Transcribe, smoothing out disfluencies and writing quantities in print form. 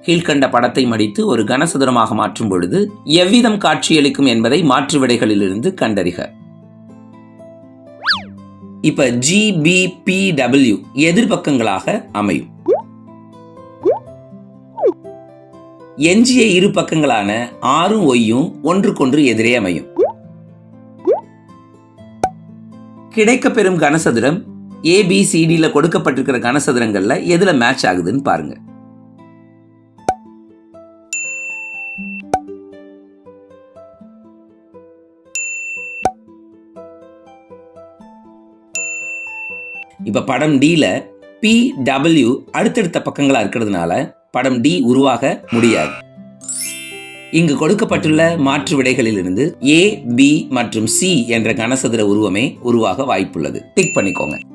கீழ்கண்ட படத்தை மடித்து ஒரு கனசதுரமாக மாற்றும் பொழுது எவ்விதம் காட்சியளிக்கும் என்பதை மாற்று விடைகளிலிருந்து கண்டறிக. இப்ப GBPW எதிர்பக்கங்களாக அமையும். எஞ்சிய இரு பக்கங்களான ஆரும் ஒய்யும் ஒன்றுக்கொன்று எதிரே அமையும். கிடைக்கப்பெறும் கனசதுரம் ABCDல கொடுக்கப்பட்டிருக்கிற கனசதுரங்கள்ல எதுல மேட்ச் ஆகுதுன்னு பாருங்க. இப்ப படம் Dல PW அடுத்தடுத்த பக்கங்களா இருக்கிறதுனால படம் D உருவாக முடியாது. இங்கு கொடுக்கப்பட்டுள்ள மாற்று விடைகளிலிருந்து A, B மற்றும் C என்ற கனசதுர உருவமே உருவாக வாய்ப்புள்ளது. டிக் பண்ணிக்கோங்க.